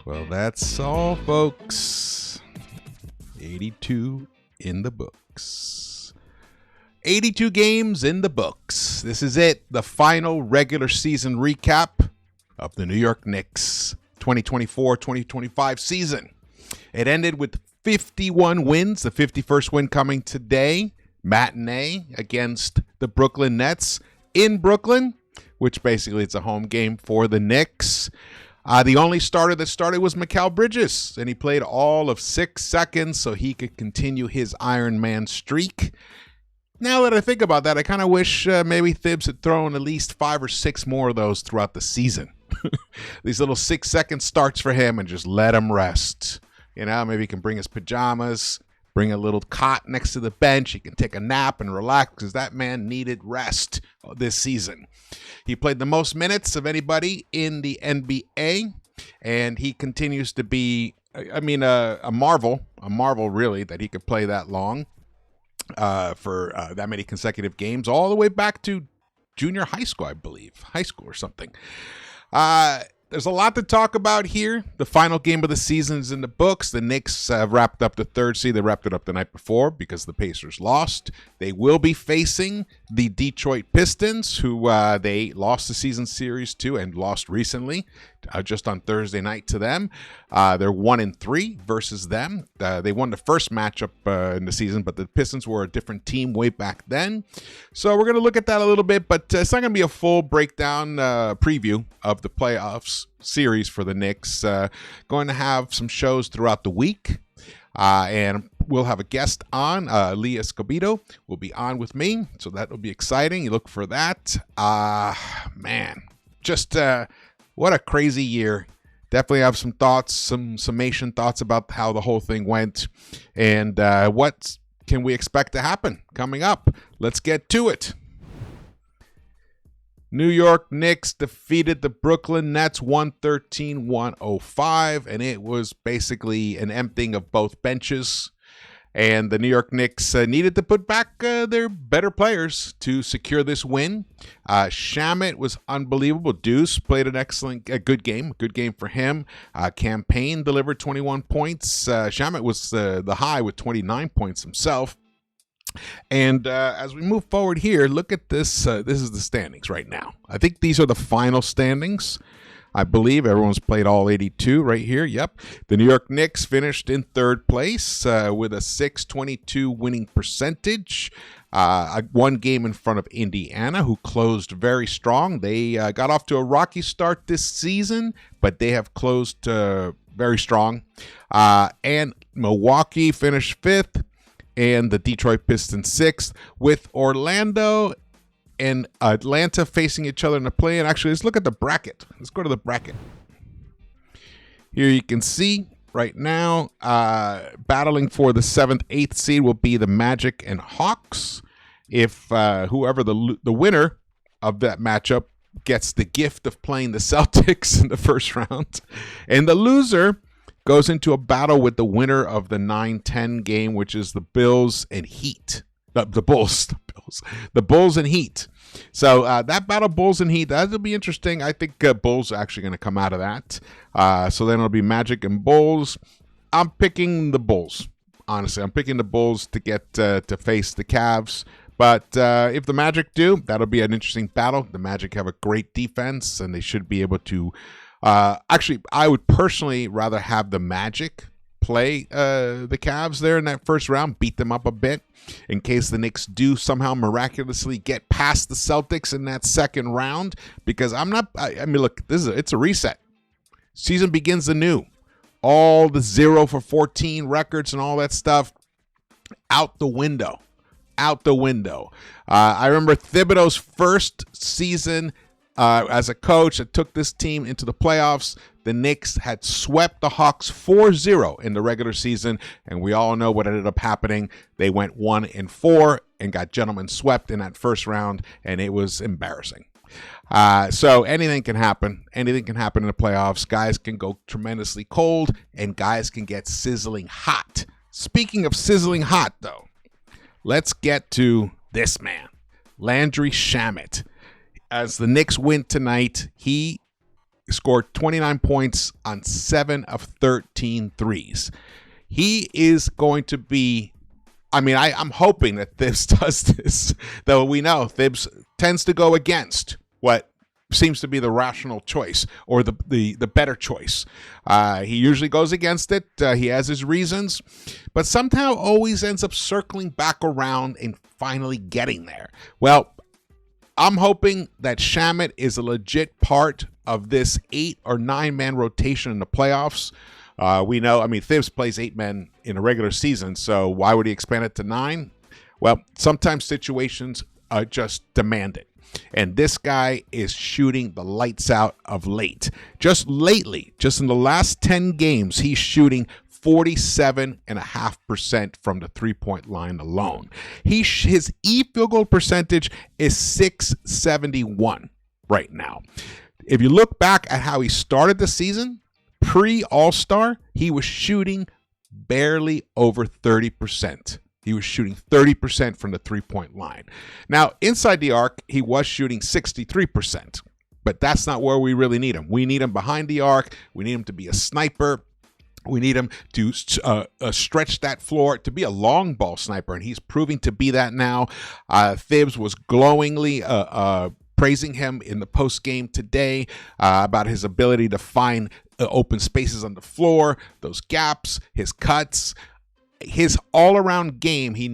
Well, that's all, folks. 82 in the books. 82 games in the books. This is it, the final regular season recap of the New York Knicks 2024-2025 season. It ended with 51 wins, the 51st win coming today, matinee against the Brooklyn Nets in Brooklyn, which basically it's a home game for the Knicks. The only starter that started was Mikal Bridges, and he played all of 6 seconds so he could continue his Iron Man streak. Now that I think about that, I kind of wish maybe Thibs had thrown at least 5 or 6 more of those throughout the season. These little 6-second starts for him and just let him rest. You know, maybe he can bring his pajamas, bring a little cot next to the bench. He can take a nap and relax because that man needed rest this season. He played the most minutes of anybody in the NBA, and he continues to be, a marvel really that he could play that long for that many consecutive games, all the way back to junior high school, I believe, high school or something. There's a lot to talk about here. The final game of the season is in the books. The Knicks wrapped up the third seed. They wrapped it up the night before because the Pacers lost. They will be facing the Detroit Pistons, who they lost the season series to and lost recently, just on Thursday night to them. They're 1-3 versus them. They won the first matchup in the season, but the Pistons were a different team way back then. So we're going to look at that a little bit, but it's not going to be a full breakdown preview of the playoffs series for the Knicks. Going to have some shows throughout the week, and we'll have a guest on. Lee Escobedo will be on with me, so that will be exciting. You look for that. Man, just what a crazy year. Definitely have some thoughts, some summation thoughts about how the whole thing went, and what can we expect to happen coming up. Let's get to it. New York Knicks defeated the Brooklyn Nets 113-105, and it was basically an emptying of both benches. And the New York Knicks needed to put back their better players to secure this win. Shamet was unbelievable. Deuce played a good game for him. Campaign delivered 21 points. Shamet was the high with 29 points himself. And as we move forward here, look at this. This is the standings right now. I think these are the final standings. I believe everyone's played all 82 right here. Yep. The New York Knicks finished in third place with a .622 winning percentage. One game in front of Indiana, who closed very strong. They got off to a rocky start this season, but they have closed very strong. And Milwaukee finished fifth, and the Detroit Pistons sixth, with Orlando and Atlanta facing each other in the play. And actually, let's look at the bracket. Let's go to the bracket. Here you can see right now, battling for the 7th, 8th seed will be the Magic and Hawks. If whoever the winner of that matchup gets the gift of playing the Celtics in the first round, and the loser goes into a battle with the winner of the 9-10 game, which is the Bills and Heat. The Bulls and Heat. So that battle, Bulls and Heat, that'll be interesting. I think Bulls are actually going to come out of that. So then it'll be Magic and Bulls. I'm picking the Bulls. Honestly, I'm picking the Bulls to get to face the Cavs. But if the Magic do, that'll be an interesting battle. The Magic have a great defense, and they should be able to. Actually, I would personally rather have the Magic play the Cavs there in that first round, beat them up a bit, in case the Knicks do somehow miraculously get past the Celtics in that second round. Because look, it's a reset. Season begins anew. All the 0-for-14 records and all that stuff out the window. I remember Thibodeau's first season as a coach that took this team into the playoffs. The Knicks had swept the Hawks 4-0 in the regular season, and we all know what ended up happening. They went 1-4 and got gentlemen swept in that first round, and it was embarrassing. So anything can happen. Anything can happen in the playoffs. Guys can go tremendously cold, and guys can get sizzling hot. Speaking of sizzling hot, though, let's get to this man, Landry Shamet. As the Knicks win tonight, he scored 29 points on 7 of 13 threes. He is going to be, I'm hoping that Thibs does this, though we know Thibs tends to go against what seems to be the rational choice or the better choice. He usually goes against it. He has his reasons, but somehow always ends up circling back around and finally getting there. Well, I'm hoping that Shamet is a legit part of this 8 or 9 man rotation in the playoffs. We know, Thibs plays 8 men in a regular season, so why would he expand it to 9? Well, sometimes situations just demand it. And this guy is shooting the lights out of late. Just lately, just in the last 10 games, he's shooting 47.5% from the three-point line alone. His field goal percentage is .671 right now. If you look back at how he started the season, pre-All-Star, he was shooting barely over 30%. He was shooting 30% from the three-point line. Now, inside the arc, he was shooting 63%, but that's not where we really need him. We need him behind the arc. We need him to be a sniper. We need him to stretch that floor, to be a long ball sniper, and he's proving to be that now. Thibs was glowingly praising him in the post-game today about his ability to find open spaces on the floor, those gaps, his cuts. His all-around game, he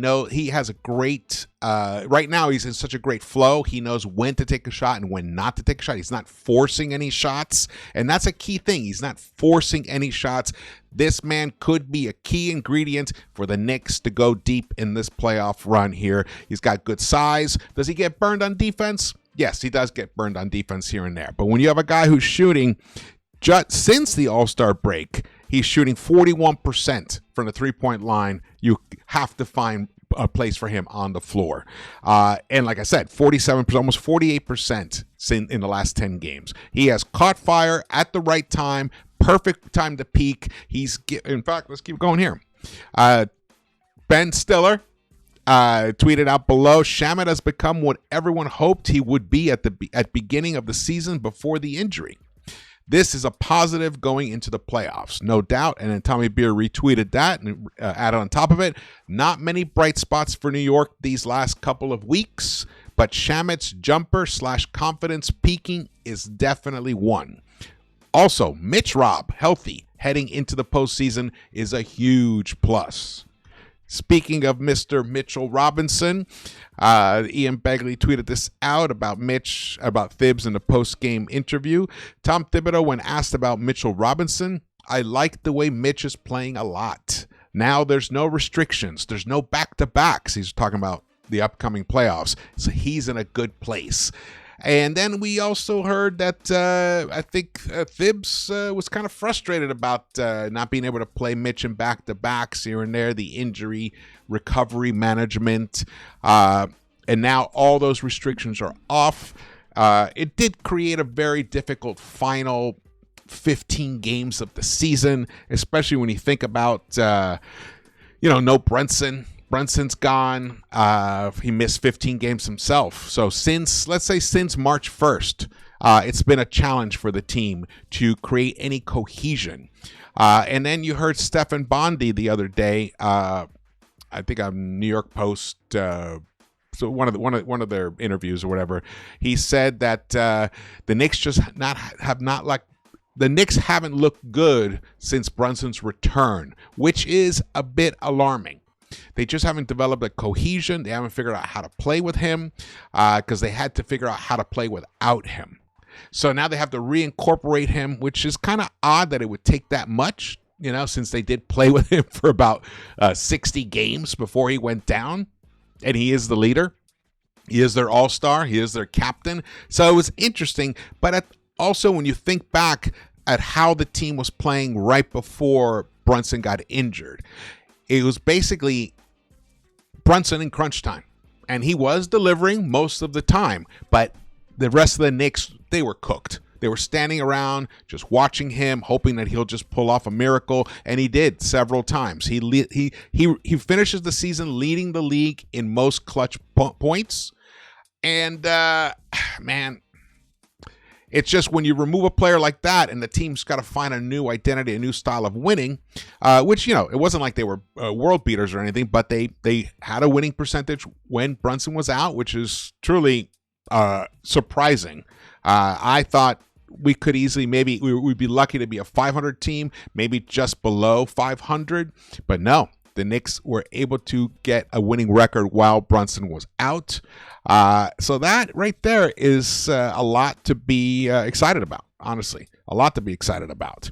has a great, right now he's in such a great flow. He knows when to take a shot and when not to take a shot. He's not forcing any shots, and that's a key thing. He's not forcing any shots. This man could be a key ingredient for the Knicks to go deep in this playoff run here. He's got good size. Does he get burned on defense? Yes, he does get burned on defense here and there. But when you have a guy who's shooting just since the All-Star break, he's shooting 41% from the three-point line. You have to find a place for him on the floor. And like I said, 47%, almost 48% in the last 10 games. He has caught fire at the right time, perfect time to peak. In fact, let's keep going here. Ben Stiller tweeted out below, Shamet has become what everyone hoped he would be at beginning of the season before the injury. This is a positive going into the playoffs, no doubt. And then Tommy Beer retweeted that and added on top of it, not many bright spots for New York these last couple of weeks, but Shamet's jumper/confidence peaking is definitely one. Also, Mitch Robb, healthy, heading into the postseason is a huge plus. Speaking of Mr. Mitchell Robinson, Ian Begley tweeted this out about Thibs in the post-game interview. Tom Thibodeau, when asked about Mitchell Robinson, I like the way Mitch is playing a lot. Now there's no restrictions. There's no back-to-backs. He's talking about the upcoming playoffs. So he's in a good place. And then we also heard that I think Thibs was kind of frustrated about not being able to play Mitch in back-to-backs here and there, the injury recovery management. And now all those restrictions are off. It did create a very difficult final 15 games of the season, especially when you think about, no Brunson. Brunson's gone. He missed 15 games himself. So since March 1st, it's been a challenge for the team to create any cohesion. And then you heard Stephen Bondy the other day. I think on New York Post. So one of their interviews or whatever, he said that the Knicks the Knicks haven't looked good since Brunson's return, which is a bit alarming. They just haven't developed a cohesion. They haven't figured out how to play with him because they had to figure out how to play without him. So now they have to reincorporate him, which is kind of odd that it would take that much, since they did play with him for about 60 games before he went down. And he is the leader. He is their all-star. He is their captain. So it was interesting. But also when you think back at how the team was playing right before Brunson got injured, it was basically Brunson in crunch time. And he was delivering most of the time. But the rest of the Knicks, they were cooked. They were standing around just watching him, hoping that he'll just pull off a miracle. And he did several times. He finishes the season leading the league in most clutch points. And, man, It's just when you remove a player like that and the team's got to find a new identity, a new style of winning, which, it wasn't like they were world beaters or anything, but they had a winning percentage when Brunson was out, which is truly surprising. I thought we could easily, maybe we'd be lucky to be a 500 team, maybe just below 500, but no. The Knicks were able to get a winning record while Brunson was out. So that right there is a lot to be excited about, honestly. A lot to be excited about.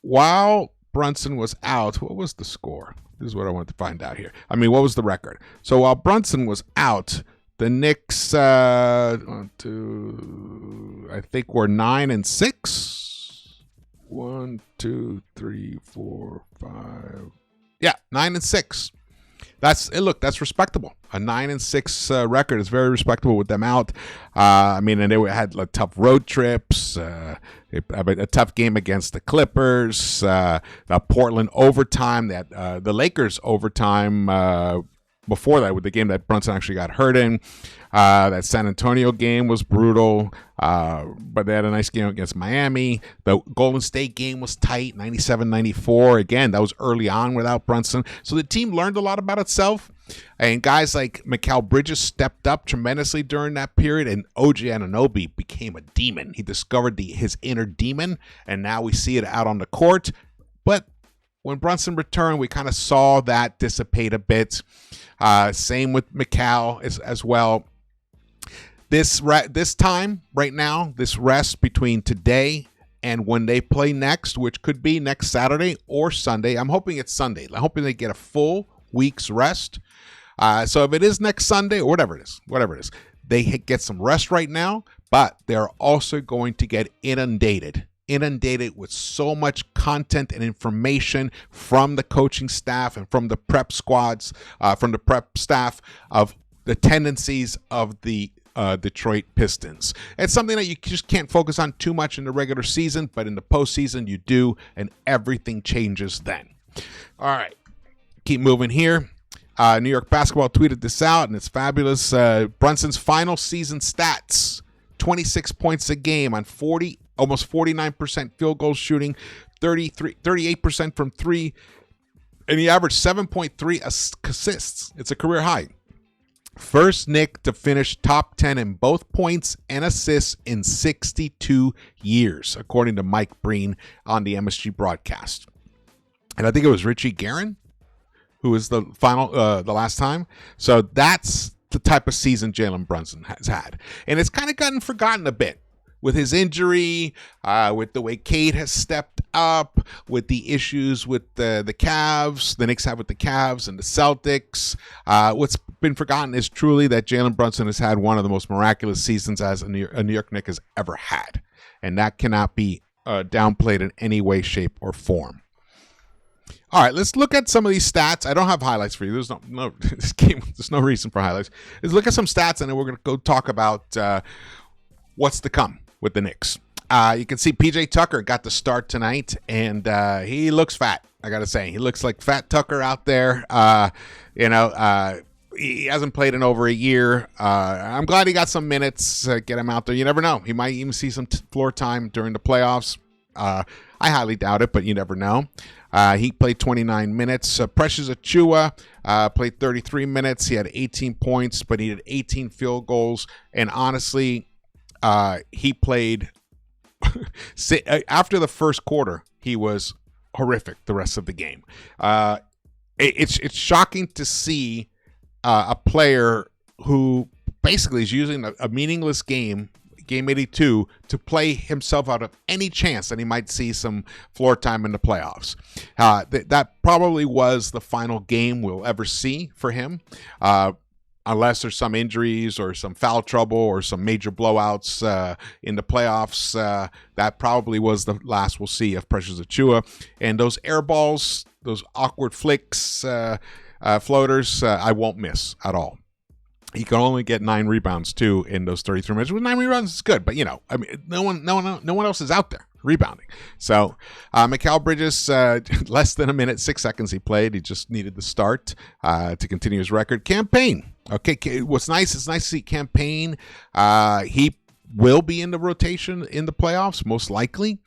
While Brunson was out, what was the score? This is what I wanted to find out here. What was the record? So while Brunson was out, the Knicks, I think were 9-6. 1, 2, 3, 4, 5... Yeah, 9-6. That's respectable. A 9-6 record is very respectable with them out. And they had tough road trips, a tough game against the Clippers, Portland overtime, the Lakers overtime before that with the game that Brunson actually got hurt in. That San Antonio game was brutal, but they had a nice game against Miami. The Golden State game was tight, 97-94. Again, that was early on without Brunson. So the team learned a lot about itself, and guys like Mikal Bridges stepped up tremendously during that period, and OG Anunoby became a demon. He discovered his inner demon, and now we see it out on the court. But when Brunson returned, we kind of saw that dissipate a bit. Same with Mikal as well. This time, right now, this rest between today and when they play next, which could be next Saturday or Sunday. I'm hoping it's Sunday. I'm hoping they get a full week's rest. So if it is next Sunday or whatever it is, they get some rest right now, but they're also going to get inundated with so much content and information from the coaching staff and from the prep squads, from the prep staff of the tendencies of the Detroit Pistons. It's something that you just can't focus on too much in the regular season, but in the postseason you do, and everything changes then. All right, keep moving here. New York Basketball tweeted this out, and it's fabulous. Brunson's final season stats: 26 points a game on almost 49% field goal shooting, 38% from three, and he averaged 7.3 assists. It's a career high. First Knick to finish top 10 in both points and assists in 62 years, according to Mike Breen on the MSG broadcast. And I think it was Richie Guerin who was the last time. So that's the type of season Jalen Brunson has had. And it's kind of gotten forgotten a bit with his injury, with the way Cade has stepped up, with the issues with the Cavs, the Knicks have with the Cavs and the Celtics. What's been forgotten is truly that Jalen Brunson has had one of the most miraculous seasons as a New York Knick has ever had. And that cannot be downplayed in any way, shape, or form. All right, let's look at some of these stats. I don't have highlights for you. There's no this game. There's no reason for highlights. Let's look at some stats, and then we're going to go talk about what's to come with the Knicks. You can see PJ Tucker got the start tonight, and he looks fat. I got to say, he looks like Fat Tucker out there. He hasn't played in over a year. I'm glad he got some minutes. Get him out there. You never know. He might even see some floor time during the playoffs. I highly doubt it, but you never know. He played 29 minutes. Precious Achiuwa played 33 minutes. He had 18 points, but he had 18 field goals. And honestly, he played after the first quarter, he was horrific the rest of the game. It's shocking to see a player who basically is using a meaningless game 82, to play himself out of any chance that he might see some floor time in the playoffs. That probably was the final game we'll ever see for him, unless there's some injuries or some foul trouble or some major blowouts in the playoffs. That probably was the last we'll see of Precious Achiuwa. And those air balls, those awkward flicks, floaters, I won't miss at all. He can only get 9 rebounds too in those 33 minutes. With 9 rebounds is good, but no one else is out there rebounding. So Mikal Bridges, less than a minute, 6 seconds he played. He just needed the start to continue his record. Campaign. Okay, what's nice? It's nice to see Campaign. He will be in the rotation in the playoffs, most likely.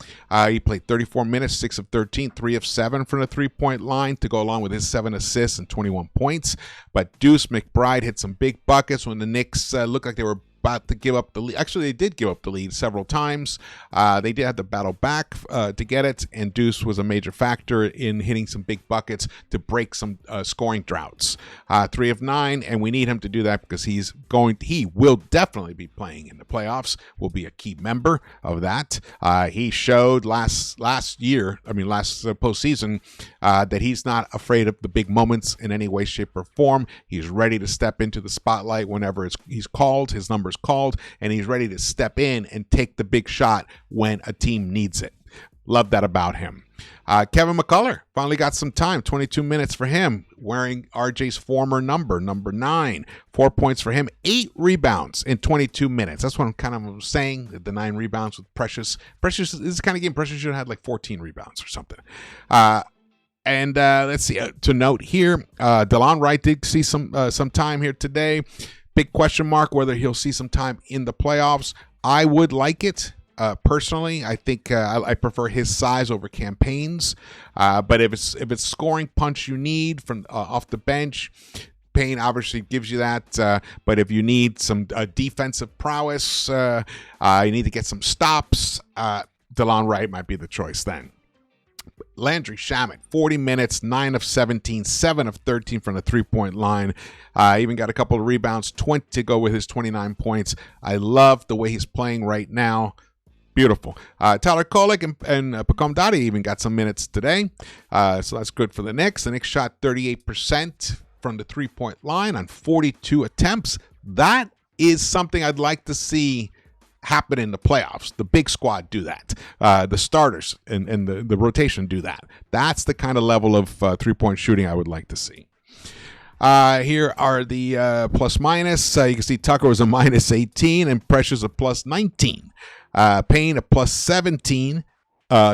He played 34 minutes, 6 of 13, 3 of 7 from the three-point line to go along with his 7 assists and 21 points. But Deuce McBride hit some big buckets when the Knicks looked like they were about to give up the lead. Actually, they did give up the lead several times. They did have to battle back to get it, and Deuce was a major factor in hitting some big buckets to break some scoring droughts. 3 of 9, and we need him to do that because he will definitely be playing in the playoffs, will be a key member of that. He showed last postseason, that he's not afraid of the big moments in any way, shape, or form. He's ready to step into the spotlight whenever he's called, his number's called, and he's ready to step in and take the big shot when a team needs it. Love that about him. Kevin McCullough finally got some time, 22 minutes for him, wearing RJ's former number 9. 4 points for him, 8 rebounds in 22 minutes. That's what I'm kind of saying, the 9 rebounds with Precious. Precious is the kind of game Precious should have had like 14 rebounds or something. And let's see, to note here, DeLon Wright did see some time here today. Big question mark whether he'll see some time in the playoffs. I would like it. Personally, I think I prefer his size over campaigns. But if it's scoring punch you need from off the bench, Payne obviously gives you that. But if you need some defensive prowess, you need to get some stops, DeLon Wright might be the choice then. Landry Shamet, 40 minutes, 9 of 17, 7 of 13 from the three-point line. Even got a couple of rebounds, 20 to go with his 29 points. I love the way he's playing right now. Beautiful. Tyler Kolek and Pacom Dadi even got some minutes today. So that's good for the Knicks. The Knicks shot 38% from the three-point line on 42 attempts. That is something I'd like to see happen in the playoffs. The big squad do that. The starters and the rotation do that. That's the kind of level of three-point shooting I would like to see. Here are the plus minus. You can see Tucker was a minus 18 and Precious a plus 19. Payne a plus 17.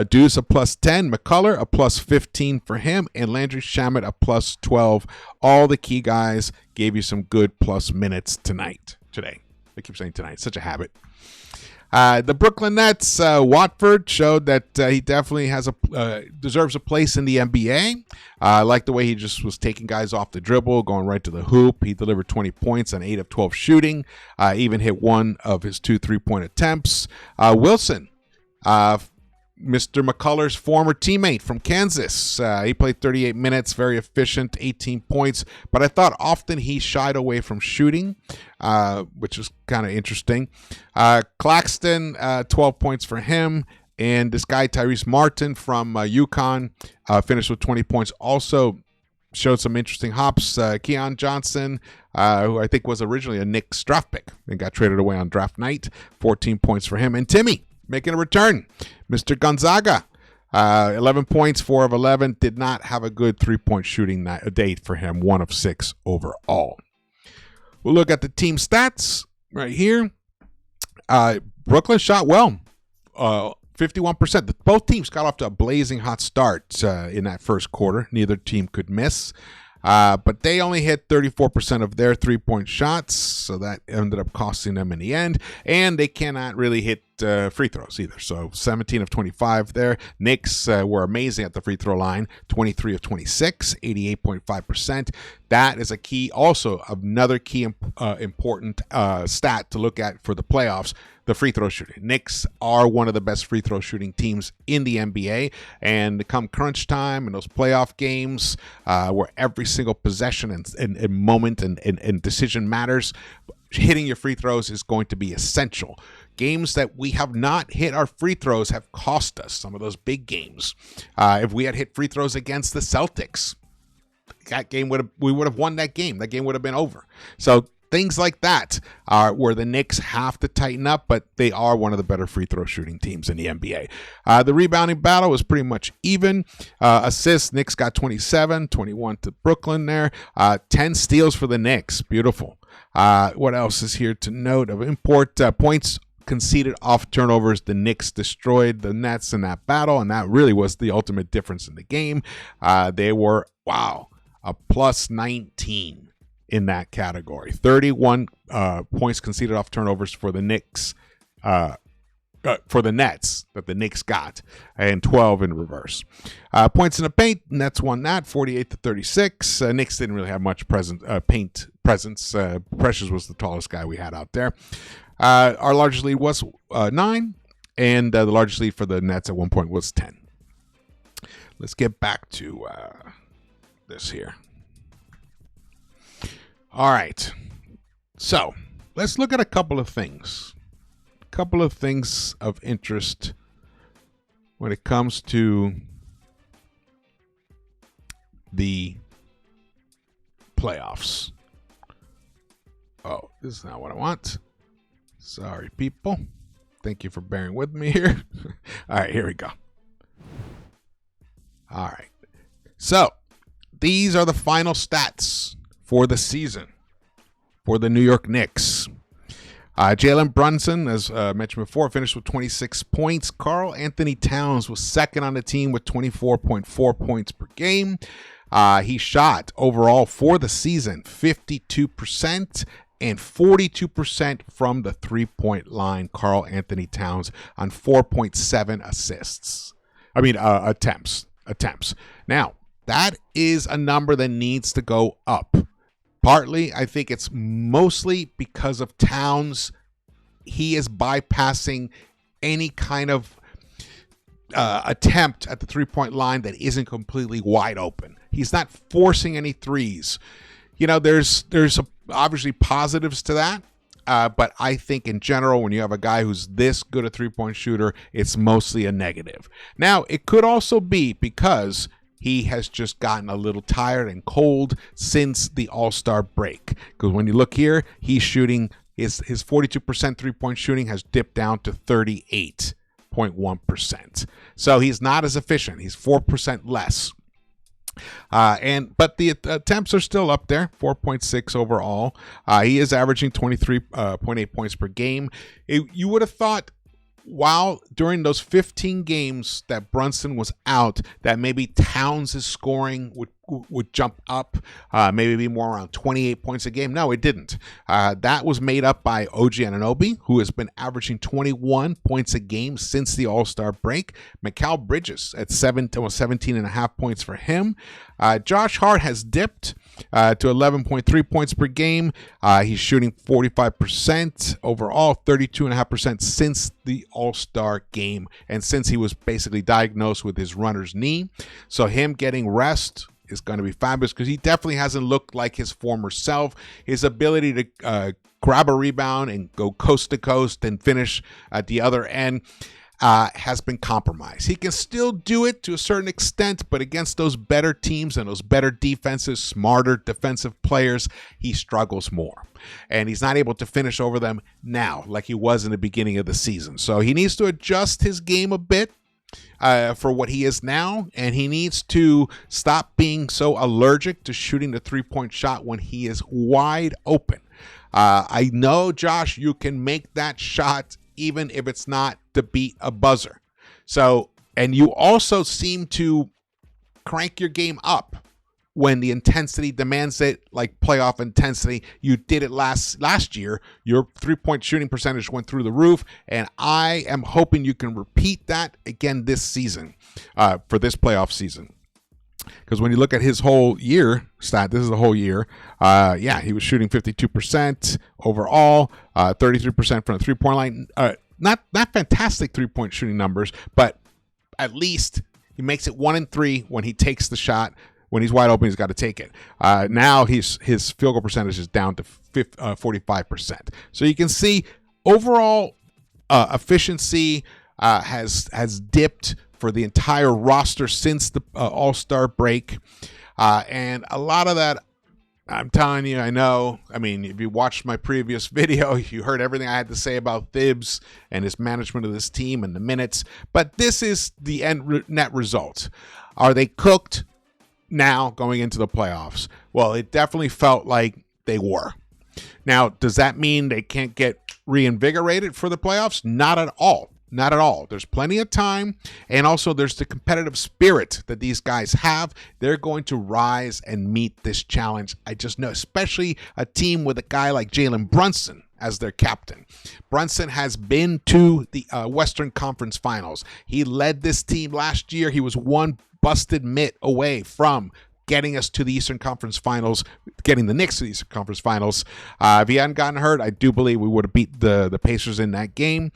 Deuce a plus 10. McCullough a plus 15 for him. And Landry Shamet a plus 12. All the key guys gave you some good plus minutes today. I keep saying tonight. Such a habit. The Brooklyn Nets, Watford showed that he definitely deserves a place in the NBA. I like the way he just was taking guys off the dribble, going right to the hoop. He delivered 20 points on 8 of 12 shooting, even hit 1 of his 2 3-point attempts. Wilson, Mr. McCullough's former teammate from Kansas. He played 38 minutes, very efficient, 18 points. But I thought often he shied away from shooting, which is kind of interesting. Claxton, 12 points for him. And this guy, Tyrese Martin from UConn, finished with 20 points. Also showed some interesting hops. Keon Johnson, who I think was originally a Knicks draft pick and got traded away on draft night. 14 points for him. And Timmy, making a return. Mr. Gonzaga, 11 points, 4 of 11. Did not have a good three-point shooting day for him. 1 of 6 overall. We'll look at the team stats right here. Brooklyn shot well. 51%. Both teams got off to a blazing hot start in that first quarter. Neither team could miss. But they only hit 34% of their three-point shots, so that ended up costing them in the end. And they cannot really hit free throws either. So 17 of 25 there. Knicks were amazing at the free throw line. 23 of 26, 88.5%. That is a key, also another key important stat to look at for the playoffs. The free throw shooting. Knicks are one of the best free throw shooting teams in the NBA. And come crunch time and those playoff games where every single possession and moment and decision matters, hitting your free throws is going to be essential. Games that we have not hit our free throws have cost us some of those big games. If we had hit free throws against the Celtics, we would have won that game. That game would have been over. So things like that are where the Knicks have to tighten up, but they are one of the better free throw shooting teams in the NBA. The rebounding battle was pretty much even. Assists, Knicks got 27, 21 to Brooklyn there. 10 steals for the Knicks. Beautiful. What else is here to note of import? Points conceded off turnovers. The Knicks destroyed the Nets in that battle, and that really was the ultimate difference in the game. They were, a plus 19 in that category. 31 points conceded off turnovers for the Knicks. for the Nets that the Knicks got, and 12 in reverse. Points in the paint, Nets won that 48-36. Knicks didn't really have much paint presence. Precious was the tallest guy we had out there. Our largest lead was 9, and the largest lead for the Nets at one point was 10. Let's get back to this here. All right. So let's look at a couple of things. A couple of things of interest when it comes to the playoffs. Oh, this is not what I want. Sorry, people. Thank you for bearing with me here. All right, here we go. All right. So these are the final stats for the season for the New York Knicks. Jalen Brunson, as mentioned before, finished with 26 points. Karl Anthony Towns was second on the team with 24.4 points per game. He shot overall for the season 52% and 42% from the three-point line. Karl Anthony Towns on 4.7 attempts. Now, that is a number that needs to go up. Partly, I think it's mostly because of Towns. He is bypassing any kind of attempt at the three-point line that isn't completely wide open. He's not forcing any threes. You know, there's obviously positives to that. But I think in general, when you have a guy who's this good a three-point shooter, it's mostly a negative. Now, it could also be because he has just gotten a little tired and cold since the All-Star break. Because when you look here, he's shooting, his 42% three-point shooting has dipped down to 38.1%. So he's not as efficient. He's 4% less. But the attempts are still up there, 4.6 overall. He is averaging 23.8 points per game. You would have thought, while during those 15 games that Brunson was out, that maybe Towns' scoring would jump up, maybe be more around 28 points a game. No, it didn't. That was made up by OG Anunoby, who has been averaging 21 points a game since the All-Star break. Mikal Bridges at 17.5 points for him. Josh Hart has dipped to 11.3 points per game. He's shooting 45% overall, 32.5% since the All-Star game, and since he was basically diagnosed with his runner's knee. So him getting rest is going to be fabulous because he definitely hasn't looked like his former self. His ability to grab a rebound and go coast to coast and finish at the other end has been compromised. He can still do it to a certain extent, but against those better teams and those better defenses, smarter defensive players, he struggles more. And he's not able to finish over them now like he was in the beginning of the season. So he needs to adjust his game a bit for what he is now, and he needs to stop being so allergic to shooting the three-point shot when he is wide open. I know, Josh, you can make that shot even if it's not to beat a buzzer. So, and you also seem to crank your game up when the intensity demands it, like playoff intensity. You did it last year. Your three-point shooting percentage went through the roof, and I am hoping you can repeat that again this season, for this playoff season. Because when you look at his whole year stat, this is the whole year. He was shooting 52% overall, 33% from the three-point line. Not fantastic three-point shooting numbers, but at least he makes it 1 in 3 when he takes the shot. When he's wide open, he's got to take it. Now his field goal percentage is down to 45%. So you can see overall efficiency has dipped for the entire roster since the All-Star break. And a lot of that, I'm telling you, I know. I mean, if you watched my previous video, you heard everything I had to say about Thibs and his management of this team and the minutes. But this is the net result. Are they cooked now going into the playoffs? Well, it definitely felt like they were. Now, does that mean they can't get reinvigorated for the playoffs? Not at all. Not at all. There's plenty of time. And also there's the competitive spirit that these guys have. They're going to rise and meet this challenge. I just know, especially a team with a guy like Jalen Brunson as their captain. Brunson has been to the Western Conference Finals. He led this team last year. He was one busted mitt away from getting us to the Eastern Conference Finals, getting the Knicks to the Eastern Conference Finals. If he hadn't gotten hurt, I do believe we would have beat the Pacers in that game.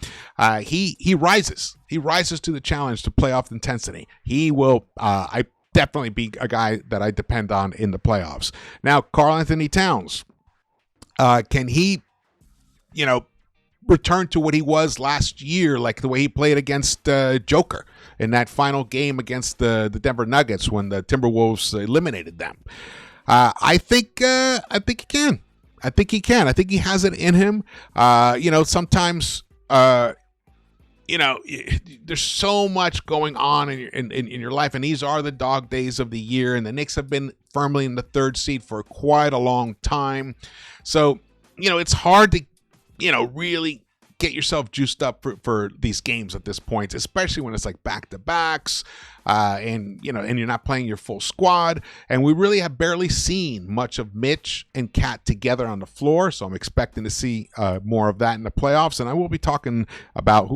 He rises. He rises to the challenge to playoff intensity. He will, I definitely be a guy that I depend on in the playoffs. Now, Karl-Anthony Towns, can he, return to what he was last year, like the way he played against Joker in that final game against the Denver Nuggets when the Timberwolves eliminated them? I think he can. I think he can. I think he has it in him. Sometimes there's so much going on in your life, and these are the dog days of the year, and the Knicks have been firmly in the third seed for quite a long time. So, it's hard to, really get yourself juiced up for these games at this point, especially when it's like back-to-backs, and you're not playing your full squad. And we really have barely seen much of Mitch and Cat together on the floor, so I'm expecting to see more of that in the playoffs. And I will be talking about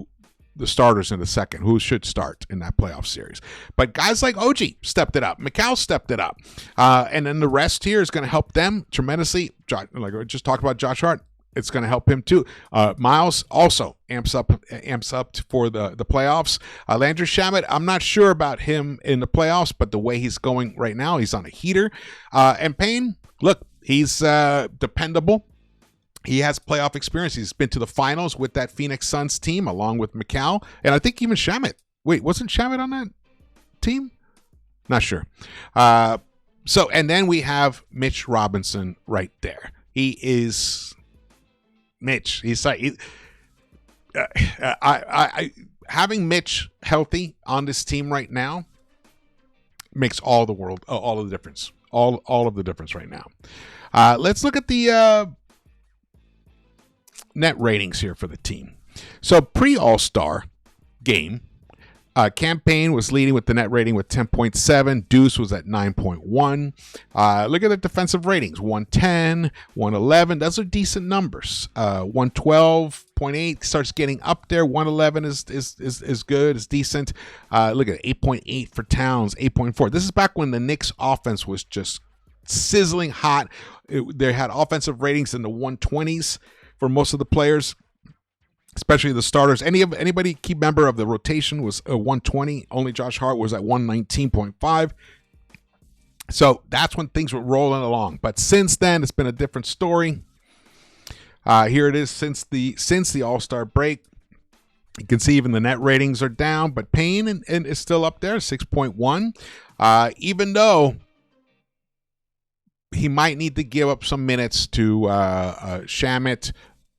the starters in a second, who should start in that playoff series. But guys like OG stepped it up. Mikal stepped it up. And then the rest here is going to help them tremendously. Like I just talked about Josh Hart. It's going to help him too. Miles also amps up for the playoffs. Landry Shamet, I'm not sure about him in the playoffs, but the way he's going right now, he's on a heater. And Payne, look, he's dependable. He has playoff experience. He's been to the finals with that Phoenix Suns team along with Mikal. And I think even Shamet. Wait, wasn't Shamet on that team? Not sure. And then we have Mitch Robinson right there. He is Mitch. He's like, having Mitch healthy on this team right now makes all of the difference. All of the difference right now. Let's look at the net ratings here for the team. So pre-All-Star game, Campaign was leading with the net rating with 10.7. Deuce was at 9.1. Look at the defensive ratings: 110, 111. Those are decent numbers. 112.8 starts getting up there. 111 is good, is decent. Look at 8.8 for Towns, 8.4. This is back when the Knicks offense was just sizzling hot. They had offensive ratings in the 120s for most of the players, especially the starters. Anybody key member of the rotation was 120. Only Josh Hart was at 119.5. So that's when things were rolling along. But since then, it's been a different story. Here it is since the All-Star break. You can see even the net ratings are down, but Payne and is still up there, 6.1. Even though he might need to give up some minutes to Shamet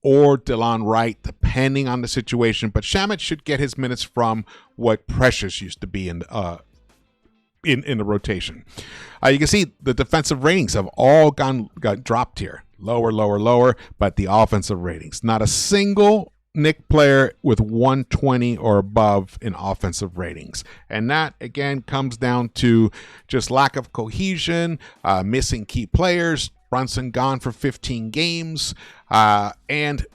or DeLon Wright, depending on the situation. But Shamet should get his minutes from what Precious used to be in the rotation. You can see the defensive ratings have all got dropped here. Lower, but the offensive ratings. Not a single Knick player with 120 or above in offensive ratings. And that, again, comes down to just lack of cohesion, missing key players, Brunson gone for 15 games, and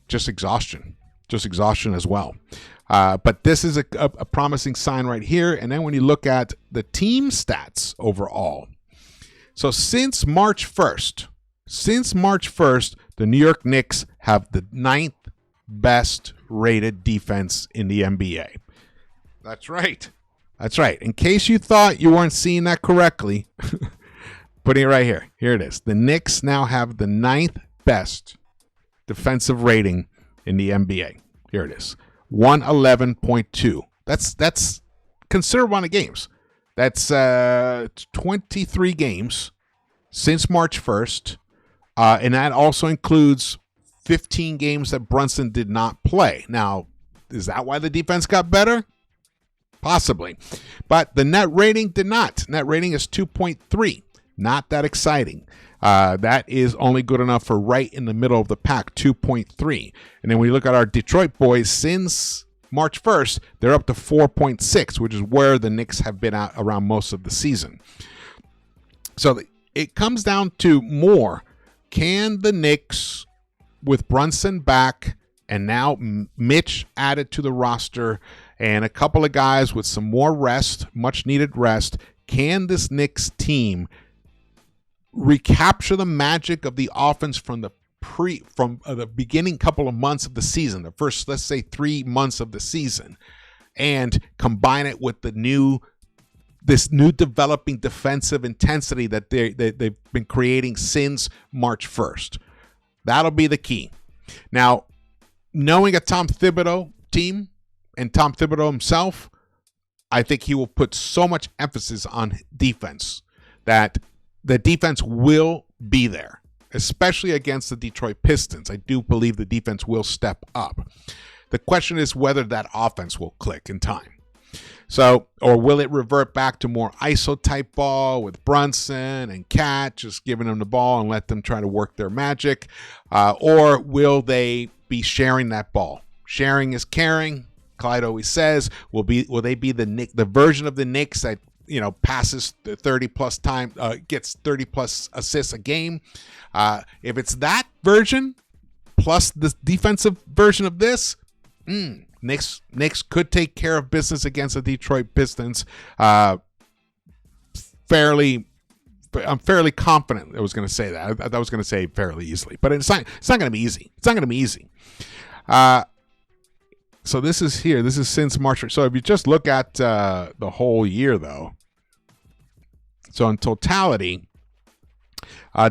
just exhaustion as well. But this is a promising sign right here. And then when you look at the team stats overall, so since March 1st, the New York Knicks have the 9th best rated defense in the NBA. That's right. In case you thought you weren't seeing that correctly, putting it right here. Here it is. The Knicks now have the 9th best defensive rating in the NBA. Here it is. 111.2. That's considerable amount of games. That's 23 games since March 1st. And that also includes 15 games that Brunson did not play. Now, is that why the defense got better? Possibly. But the net rating did not. Net rating is 2.3. Not that exciting. That is only good enough for right in the middle of the pack, 2.3. And then when you look at our Detroit boys, since March 1st, they're up to 4.6, which is where the Knicks have been at around most of the season. So it comes down to more. Can the Knicks with Brunson back and now Mitch added to the roster and a couple of guys with some more rest, much needed rest, can this Knicks team recapture the magic of the offense from the beginning couple of months of the season, the first, let's say, 3 months of the season, and combine it with this new developing defensive intensity that they've been creating since March 1st. That'll be the key. Now, knowing a Tom Thibodeau team and Tom Thibodeau himself, I think he will put so much emphasis on defense that the defense will be there, especially against the Detroit Pistons. I do believe the defense will step up. The question is whether that offense will click in time. So, or will it revert back to more ISO type ball with Brunson and Cat just giving them the ball and let them try to work their magic? Or will they be sharing that ball? Sharing is caring. Clyde always says, will they be the version of the Knicks that, passes 30 plus time, gets 30 plus assists a game? If it's that version plus the defensive version of this, Knicks could take care of business against the Detroit Pistons. I'm fairly confident I was going to say that. I was going to say fairly easily, but it's not going to be easy. It's not going to be easy. So this is here. This is since March. So if you just look at the whole year, though, so in totality,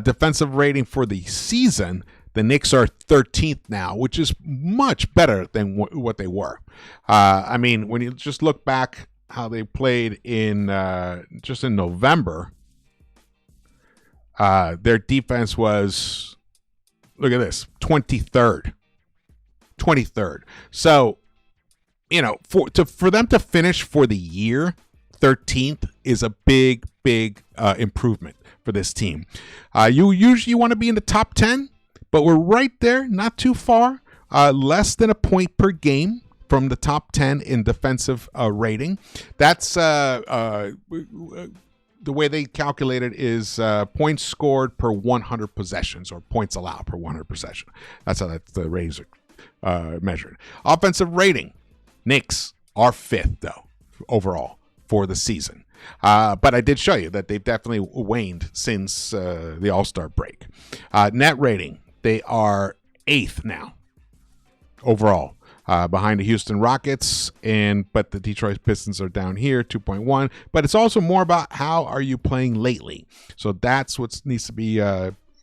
defensive rating for the season, the Knicks are 13th now, which is much better than what they were. I mean, when you just look back how they played in just in November, their defense was, look at this, 23rd. 23rd. So, for them to finish for the year 13th is a big improvement for this team. You usually want to be in the top 10, but we're right there, not too far, less than a point per game from the top 10 in defensive rating. That's the way they calculate it is points scored per 100 possessions, or points allowed per 100 possession. That's how the ratings are measured. Offensive rating, Knicks are 5th, though, overall for the season. But I did show you that they've definitely waned since the All-Star break. Net rating, they are 8th now overall, behind the Houston Rockets, but the Detroit Pistons are down here, 2.1. But it's also more about how are you playing lately. So that's what needs to be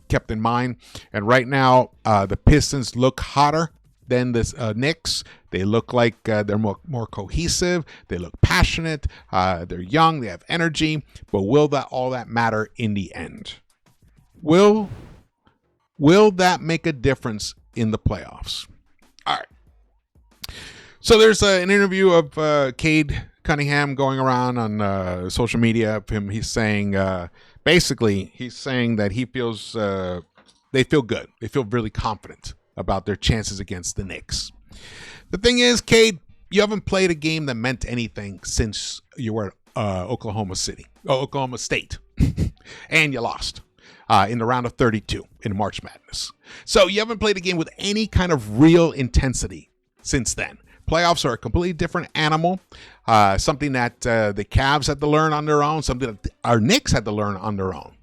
kept in mind. And right now, the Pistons look hotter than the Knicks. They look like they're more cohesive. They look passionate. They're young. They have energy. But will all that matter in the end? Will that make a difference in the playoffs? All right. So there's an interview of Cade Cunningham going around on social media of him. He's saying, basically, that he feels they feel good. They feel really confident about their chances against the Knicks. The thing is, Cade, you haven't played a game that meant anything since you were at Oklahoma State, and you lost in the round of 32 in March Madness. So you haven't played a game with any kind of real intensity since then. Playoffs are a completely different animal, something that the Cavs had to learn on their own, something that our Knicks had to learn on their own.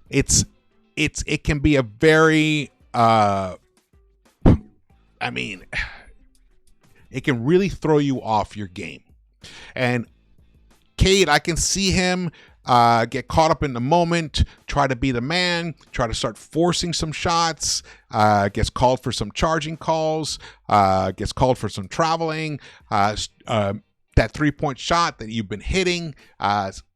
It can be a very it can really throw you off your game. And Cade, I can see him get caught up in the moment, try to be the man, try to start forcing some shots, gets called for some charging calls, gets called for some traveling, that three-point shot that you've been hitting,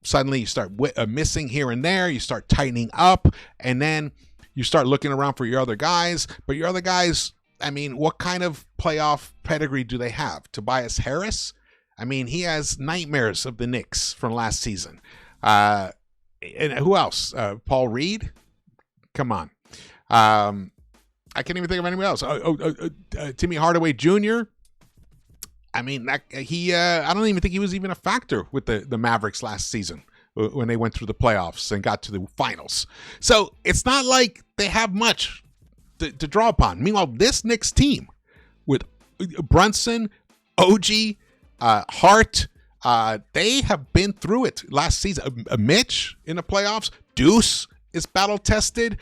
suddenly you start missing here and there, you start tightening up, and then you start looking around for your other guys, but your other guys, what kind of playoff pedigree do they have? Tobias Harris? He has nightmares of the Knicks from last season. And who else? Paul Reed? Come on. I can't even think of anyone else. Timmy Hardaway Jr.? I don't even think he was even a factor with the Mavericks last season when they went through the playoffs and got to the finals. So it's not like they have much to draw upon. Meanwhile, this Knicks team with Brunson, OG, Hart, they have been through it last season. Mitch in the playoffs. Deuce is battle tested.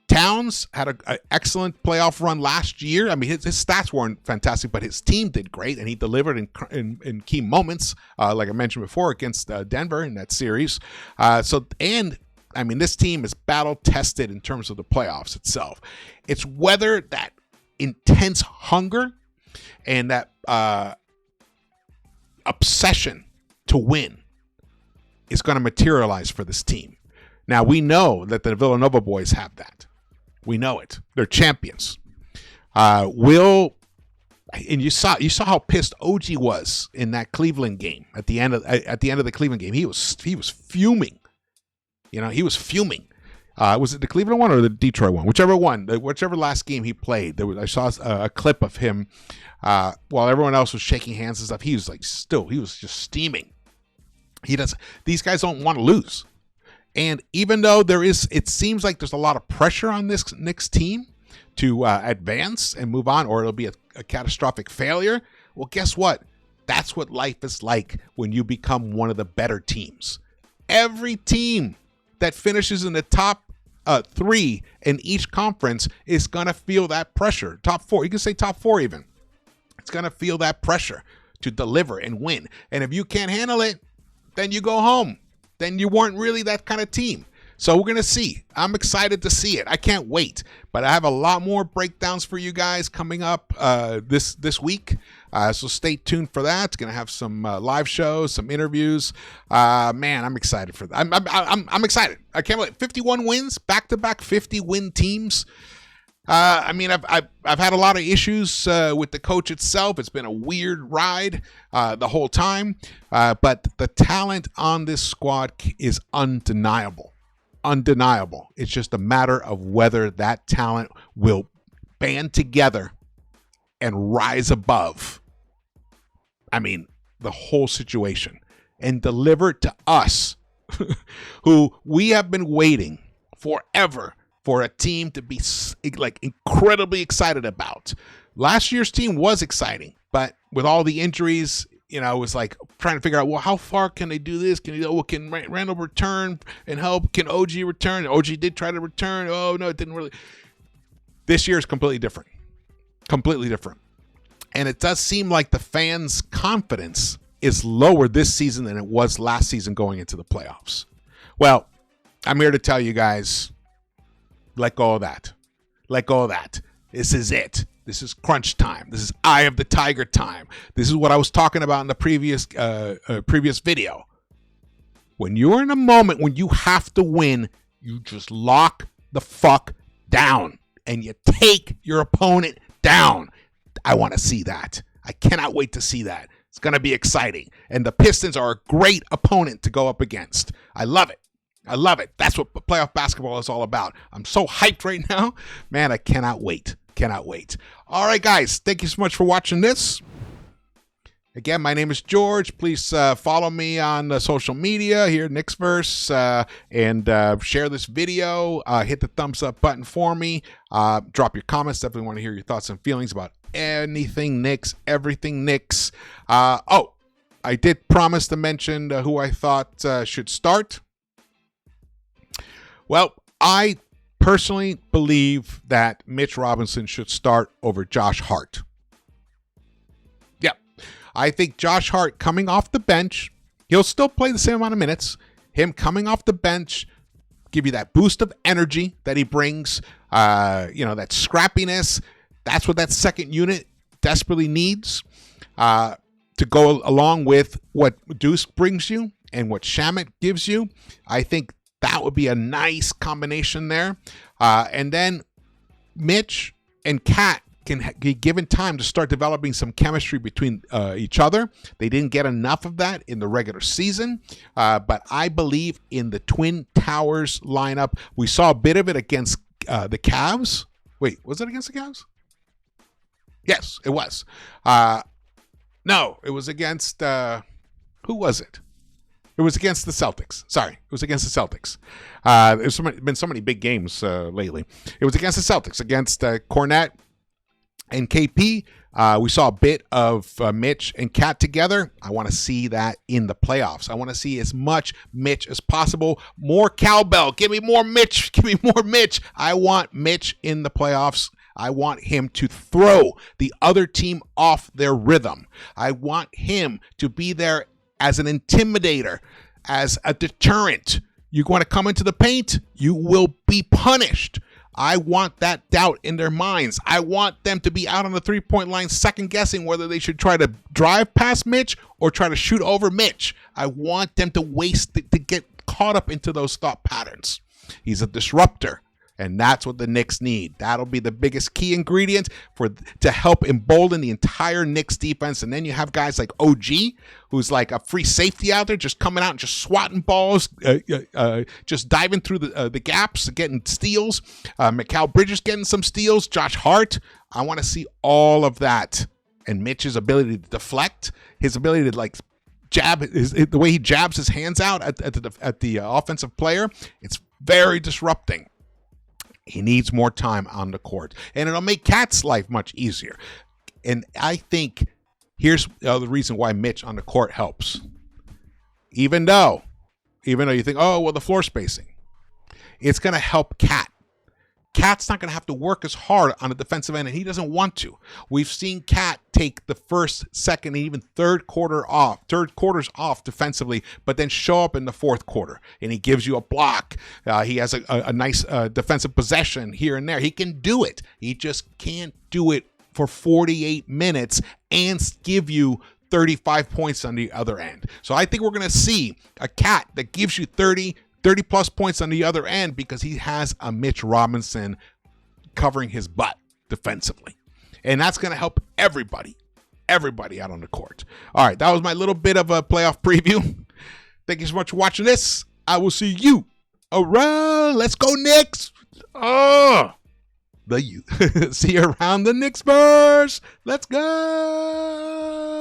Towns had an excellent playoff run last year. I mean, his stats weren't fantastic, but his team did great, and he delivered in key moments, like I mentioned before, against Denver in that series. This team is battle tested in terms of the playoffs itself. It's whether that intense hunger and that obsession to win is going to materialize for this team. Now, we know that the Villanova boys have that. We know it. They're champions. And you saw how pissed OG was in that Cleveland game at the end of the Cleveland game. He was fuming. He was fuming. Was it the Cleveland one or the Detroit one? Whichever one, whichever last game he played. I saw a clip of him while everyone else was shaking hands and stuff. He was just steaming. These guys don't want to lose. And even though it seems like there's a lot of pressure on this Knicks team to advance and move on, or it'll be a catastrophic failure. Well, guess what? That's what life is like when you become one of the better teams. Every team that finishes in the top 3 in each conference is going to feel that pressure. Top 4, you can say top 4 even. It's going to feel that pressure to deliver and win. And if you can't handle it, then you go home. Then you weren't really that kind of team. So we're going to see. I'm excited to see it. I can't wait. But I have a lot more breakdowns for you guys coming up this week. So stay tuned for that. It's going to have some live shows, some interviews. Man, I'm excited for that. I'm excited. I can't believe 51 wins, back-to-back 50-win teams. I've had a lot of issues with the coach itself. It's been a weird ride the whole time, but the talent on this squad is undeniable. It's just a matter of whether that talent will band together and rise above. The whole situation and deliver to us, who we have been waiting forever for a team to be incredibly excited about. Last year's team was exciting, but with all the injuries, it was like trying to figure out, well, how far can they do this? Can Randall return and help? Can OG return? OG did try to return. Oh, no, it didn't really. This year is completely different. Completely different. And it does seem like the fans' confidence is lower this season than it was last season going into the playoffs. Well, I'm here to tell you guys, let go of that. Let go of that. This is it. This is crunch time. This is eye of the tiger time. This is what I was talking about in the previous video. When you're in a moment when you have to win, you just lock the fuck down and you take your opponent down. I want to see that. I cannot wait to see that. It's going to be exciting. And the Pistons are a great opponent to go up against. I love it. I love it. That's what playoff basketball is all about. I'm so hyped right now. Man, I cannot wait. Cannot wait. All right, guys. Thank you so much for watching this. Again, my name is George. Please follow me on social media here, Knicks-Verse, and share this video. Hit the thumbs up button for me. Drop your comments. Definitely want to hear your thoughts and feelings about anything Knicks, everything Knicks. I did promise to mention who I thought should start. Well, I personally believe that Mitch Robinson should start over Josh Hart. Yeah, I think Josh Hart coming off the bench, he'll still play the same amount of minutes. Him coming off the bench, give you that boost of energy that he brings, that scrappiness. That's what that second unit desperately needs to go along with what Deuce brings you and what Shamet gives you. I think that would be a nice combination there. And then Mitch and Kat can be given time to start developing some chemistry between each other. They didn't get enough of that in the regular season. But I believe in the Twin Towers lineup. We saw a bit of it against the Cavs. Wait, was it against the Cavs? Yes, it was. No, it was against, who was it? It was against the Celtics. Sorry, it was against the Celtics. There's been so many big games lately. It was against the Celtics, against Cornette and KP. We saw a bit of Mitch and Cat together. I want to see that in the playoffs. I want to see as much Mitch as possible. More cowbell. Give me more Mitch. Give me more Mitch. I want Mitch in the playoffs. I want him to throw the other team off their rhythm. I want him to be there as an intimidator, as a deterrent. You want to come into the paint, you will be punished. I want that doubt in their minds. I want them to be out on the three-point line second guessing whether they should try to drive past Mitch or try to shoot over Mitch. I want them to get caught up into those thought patterns. He's a disruptor. And that's what the Knicks need. That'll be the biggest key ingredient to help embolden the entire Knicks defense. And then you have guys like OG, who's like a free safety out there, just coming out and just swatting balls, just diving through the gaps, getting steals. Mikal Bridges getting some steals. Josh Hart. I want to see all of that. And Mitch's ability to deflect, his ability to like jab, the way he jabs his hands out at the offensive player, it's very disrupting. He needs more time on the court. And it'll make Cat's life much easier. And I think here's the reason why Mitch on the court helps. Even though you think, oh, well, the floor spacing. It's going to help Cat. Cat's not going to have to work as hard on the defensive end, and he doesn't want to. We've seen Cat take the first, second, and even third quarters off defensively, but then show up in the fourth quarter, and he gives you a block. He has a nice defensive possession here and there. He can do it. He just can't do it for 48 minutes and give you 35 points on the other end. So I think we're going to see a Cat that gives you 30 plus points on the other end because he has a Mitch Robinson covering his butt defensively. And that's going to help everybody out on the court. All right, that was my little bit of a playoff preview. Thank you so much for watching this. I will see you around. Let's go Knicks. See you around the Knicks-Verse. Let's go.